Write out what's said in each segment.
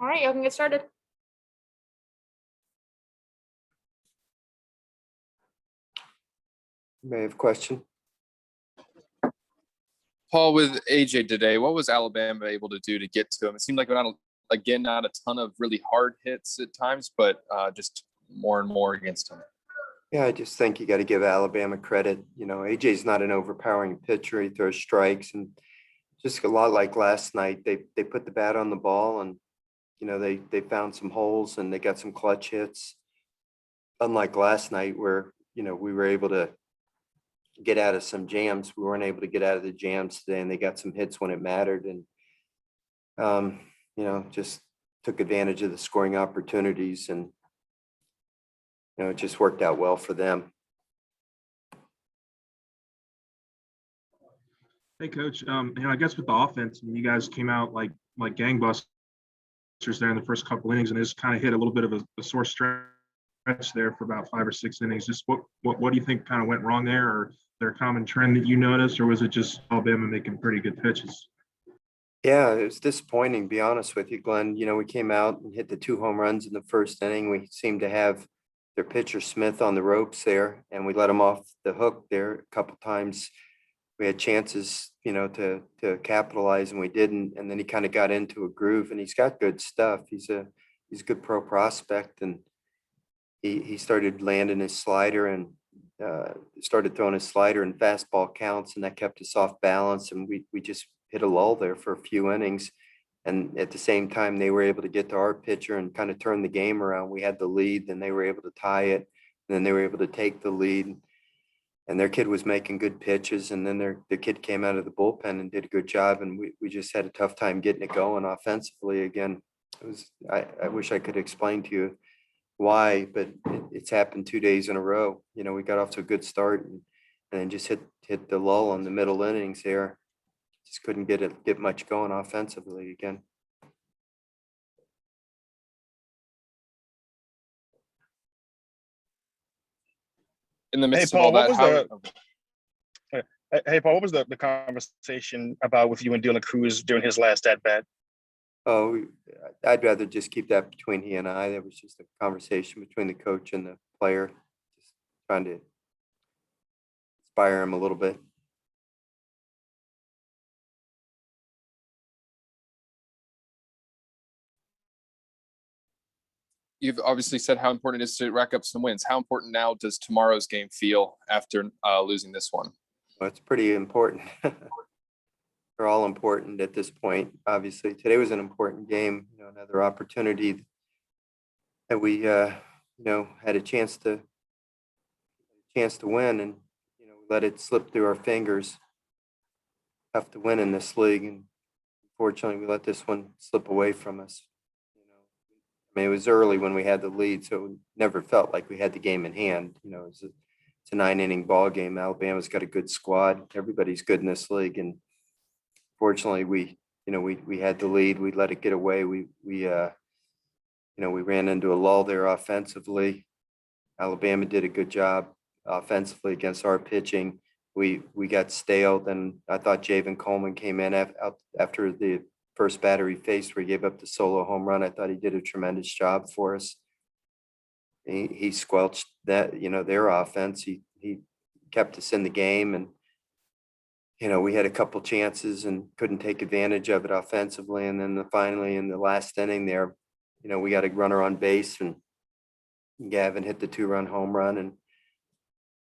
All right, y'all can get started. May have a question. Paul, with AJ today, what was Alabama able to do to get to him? It seemed like not a ton of really hard hits at times, but just more and more against him. Yeah, I just think you got to give Alabama credit. AJ's not an overpowering pitcher. He throws strikes, and just a lot like last night, they put the bat on the ball, and they found some holes and they got some clutch hits. Unlike last night, where we were able to get out of some jams, we weren't able to get out of the jams today, and they got some hits when it mattered, and just took advantage of the scoring opportunities, and it just worked out well for them. Hey, Coach. I guess with the offense, you guys came out like gangbusters there in the first couple innings, and just kind of hit a little bit of a sore stretch there for about 5 or 6 innings. Just what do you think kind of went wrong there, or is there a common trend that you noticed, or was it just Alabama making pretty good pitches? Yeah, it was disappointing, to be honest with you, Glenn. We came out and hit the 2 home runs in the first inning. We seemed to have their pitcher Smith on the ropes there, and we let him off the hook there a couple times. We had chances, to capitalize, and we didn't. And then he kind of got into a groove, and he's got good stuff. He's a good pro prospect, and he started landing his slider and started throwing his slider in fastball counts, and that kept us off balance. And we just hit a lull there for a few innings. And at the same time, they were able to get to our pitcher and kind of turn the game around. We had the lead, then they were able to tie it, and then they were able to take the lead. And their kid was making good pitches, and then the kid came out of the bullpen and did a good job. And we just had a tough time getting it going offensively again. I wish I could explain to you why, but it's happened 2 days in a row. We got off to a good start and then just hit the lull in the middle innings there. Just couldn't get much going offensively again. In the midst Paul, of all that, Hey, Paul, what was the conversation about with you and Dylan Cruz during his last at bat? Oh, I'd rather just keep that between he and I. That was just a conversation between the coach and the player, just trying to inspire him a little bit. you've obviously said how important it is to rack up some wins. How important now does tomorrow's game feel after losing this one? Well, it's pretty important. They're all important at this point. Obviously, today was an important game. Another opportunity that we, had a chance to win, and let it slip through our fingers. Tough to win in this league, and unfortunately, we let this one slip away from us. It was early when we had the lead, so it never felt like we had the game in hand. It's a 9-inning ball game. Alabama's got a good squad. Everybody's good in this league, and fortunately, we had the lead. We let it get away. We ran into a lull there offensively. Alabama did a good job offensively against our pitching. We got stale. Then I thought Javen Coleman came in after the first batter he faced where he gave up the solo home run. I thought he did a tremendous job for us. He squelched that, their offense. He kept us in the game, and we had a couple chances and couldn't take advantage of it offensively. And then finally in the last inning there, we got a runner on base, and Gavin hit the 2-run home run, and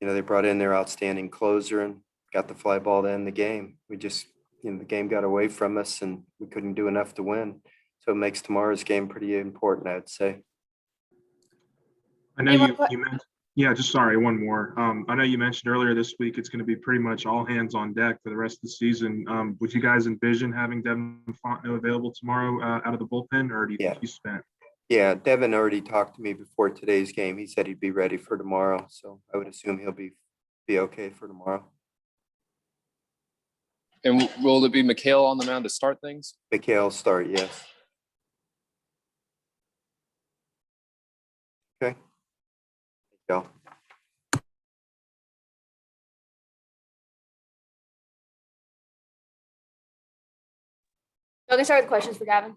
they brought in their outstanding closer and got the fly ball to end the game. We just, the game got away from us, and we couldn't do enough to win. So it makes tomorrow's game pretty important, I would say. I know you mentioned, yeah, just sorry, one more. I know you mentioned earlier this week it's going to be pretty much all hands on deck for the rest of the season. Would you guys envision having Devin Fontenot available tomorrow out of the bullpen, or do you think he's spent? Yeah, Devin already talked to me before today's game. He said he'd be ready for tomorrow, so I would assume he'll be okay for tomorrow. And will it be Mikhail on the mound to start things? Mikhail start, yes. Okay. Thank you. Y'all can start with questions for Gavin.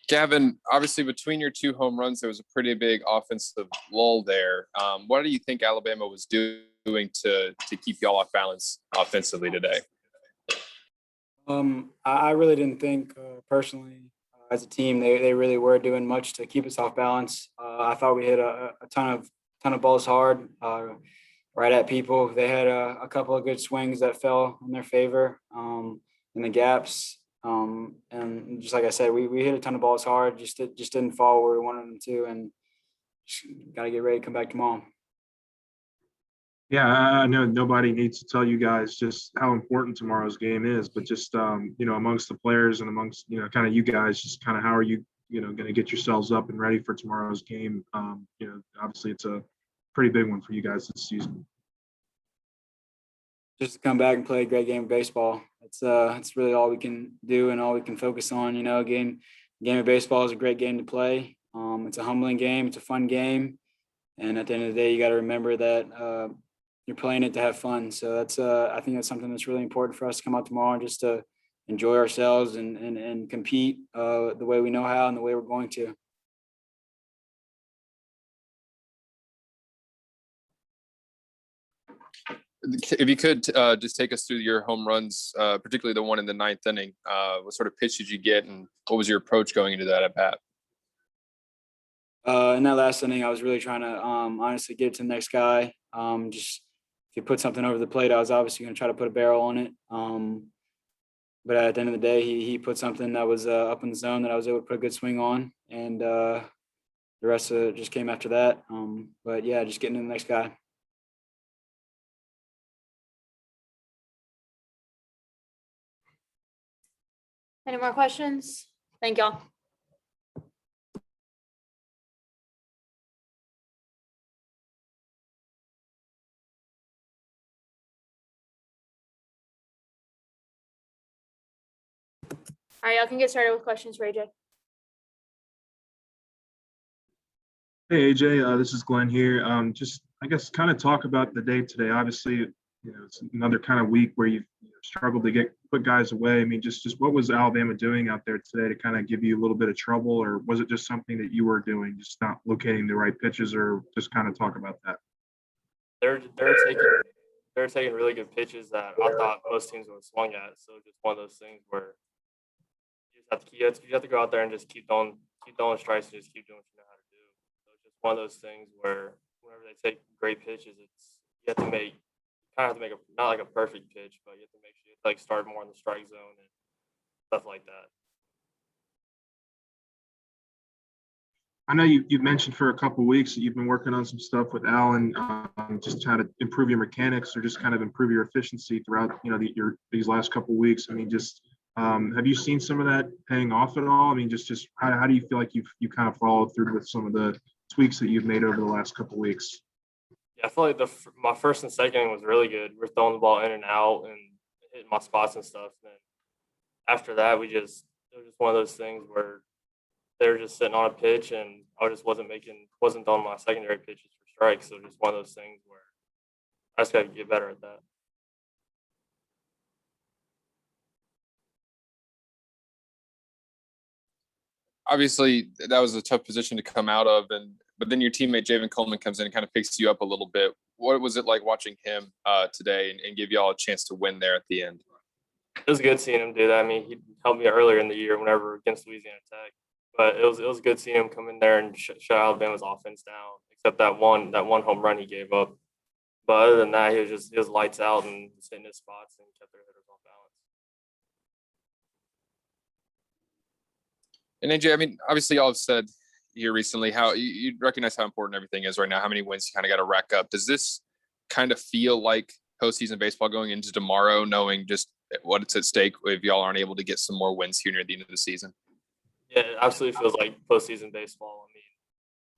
Gavin, obviously between your 2 home runs, there was a pretty big offensive lull there. What do you think Alabama was doing to keep y'all off balance offensively today? I really didn't think personally as a team they really were doing much to keep us off balance. I thought we hit a ton of balls hard right at people. They had a couple of good swings that fell in their favor in the gaps. And just like I said, we hit a ton of balls hard, just didn't fall where we wanted them to, and got to get ready to come back tomorrow. Yeah, I know nobody needs to tell you guys just how important tomorrow's game is, but just amongst the players and amongst kind of you guys, just kind of how are you going to get yourselves up and ready for tomorrow's game? Obviously it's a pretty big one for you guys this season. Just to come back and play a great game of baseball. It's really all we can do and all we can focus on. Game of baseball is a great game to play. It's a humbling game. It's a fun game. And at the end of the day, you got to remember that you're playing it to have fun. So I think that's something that's really important for us to come out tomorrow and just to enjoy ourselves and compete the way we know how and the way we're going to. If you could just take us through your home runs, particularly the one in the 9th inning. What sort of pitch did you get, and what was your approach going into that at bat? In that last inning, I was really trying to honestly get it to the next guy. Just if you put something over the plate, I was obviously going to try to put a barrel on it. But at the end of the day, he put something that was up in the zone that I was able to put a good swing on, and the rest of it just came after that. But yeah, just getting to the next guy. Any more questions? Thank y'all. All right, y'all can get started with questions for AJ. Hey AJ, this is Glenn here. Just I guess kind of talk about the day today. Obviously, it's another kind of week where you've struggled to put guys away. I mean, just what was Alabama doing out there today to kind of give you a little bit of trouble, or was it just something that you were doing, just not locating the right pitches, or just kind of talk about that? They're taking really good pitches that I thought most teams would have swung at. So just one of those things where you have to go out there and just keep throwing strikes and just keep doing what you know how to do. So it's just one of those things where whenever they take great pitches, you have to make not like a perfect pitch, but you have to make sure you have to start more in the strike zone and stuff like that. I know you've mentioned for a couple of weeks that you've been working on some stuff with Alan, just trying to improve your mechanics or just kind of improve your efficiency throughout, these last couple of weeks. I mean, just have you seen some of that paying off at all? I mean, just how do you feel like you kind of followed through with some of the tweaks that you've made over the last couple of weeks? Yeah, I feel like my first and second inning was really good. We're throwing the ball in and out and hitting my spots and stuff. And then after that, it was just one of those things where they were just sitting on a pitch, and I just wasn't throwing my secondary pitches for strikes. So just one of those things where I just got to get better at that. Obviously, that was a tough position to come out of, but then your teammate Javen Coleman comes in and kind of picks you up a little bit. What was it like watching him today and give y'all a chance to win there at the end? It was good seeing him do that. I mean, he helped me earlier in the year whenever against Louisiana Tech, but it was good seeing him come in there and shut Alabama's offense down. Except that one home run he gave up. But other than that, he was lights out and just hitting his spots and kept their hitters off balance. And AJ, I mean, obviously, y'all have said here recently how you recognize how important everything is right now, how many wins you kind of got to rack up. Does this kind of feel like postseason baseball going into tomorrow, knowing just what's at stake if y'all aren't able to get some more wins here near the end of the season? Yeah, it absolutely feels like postseason baseball. I mean,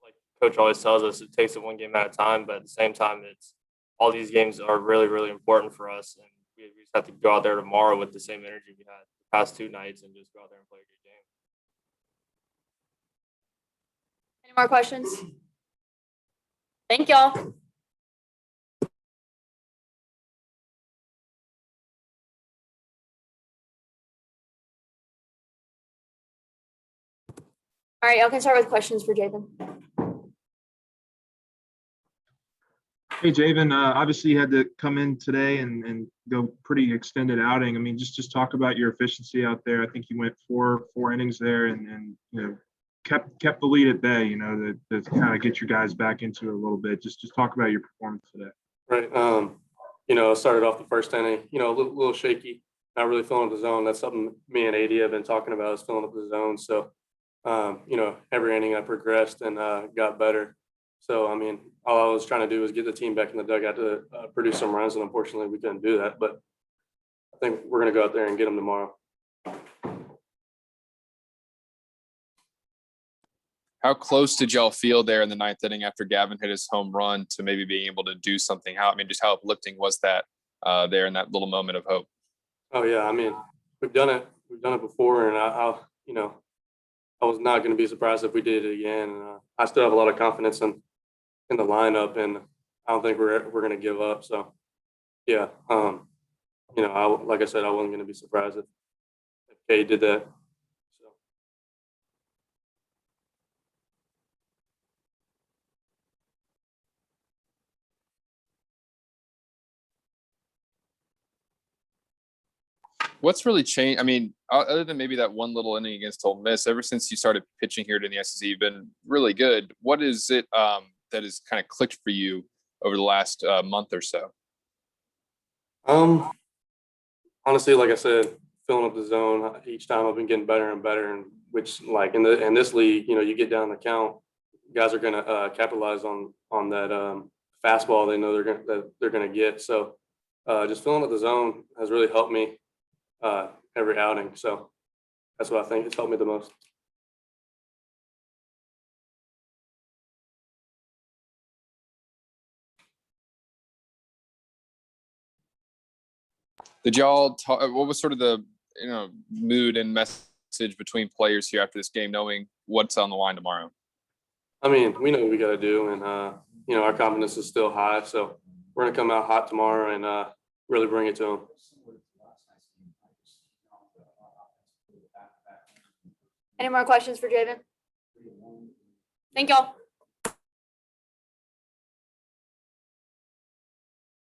like Coach always tells us, it takes it one game at a time, but at the same time, it's all these games are really, really important for us, and we just have to go out there tomorrow with the same energy we had the past 2 nights and just go out there and play a good game. Any more questions? Thank y'all. All right, y'all can start with questions for Jabin. Hey, Javen, obviously you had to come in today and go pretty extended outing. I mean, just talk about your efficiency out there. I think you went four innings there and you know, kept the lead at bay, you know, to kind of get your guys back into it a little bit. Just talk about your performance today. Right. You know, I started off the first inning, you know, a little shaky, not really filling up the zone. That's something me and AD have been talking about, is filling up the zone. So, you know, every inning I progressed and got better. So, I mean, all I was trying to do was get the team back in the dugout to produce some runs, and unfortunately we couldn't do that. But I think we're going to go out there and get them tomorrow. How close did y'all feel there in the ninth inning after Gavin hit his home run to maybe being able to do something? Just how uplifting was that there in that little moment of hope? Oh yeah, I mean, we've done it before, and you know, I was not going to be surprised if we did it again. I still have a lot of confidence in the lineup, and I don't think we're going to give up. So yeah, you know, like I said, I wasn't going to be surprised if Kay did that. So. What's really changed? I mean, other than maybe that one little inning against Ole Miss, ever since you started pitching here in the SEC, you've been really good. What is it that has kind of clicked for you over the last month or so? Honestly, like I said, filling up the zone each time, I've been getting better and better. And which, like in this league, you know, you get down the count, guys are gonna capitalize on that fastball. They know they're gonna get. So just filling up the zone has really helped me every outing. So that's what I think has helped me the most. Did y'all talk? What was sort of the mood and message between players here after this game, knowing what's on the line tomorrow? I mean, we know what we got to do, and you know, our confidence is still high. So we're gonna come out hot tomorrow and really bring it to them. Any more questions for Jabin? Thank y'all.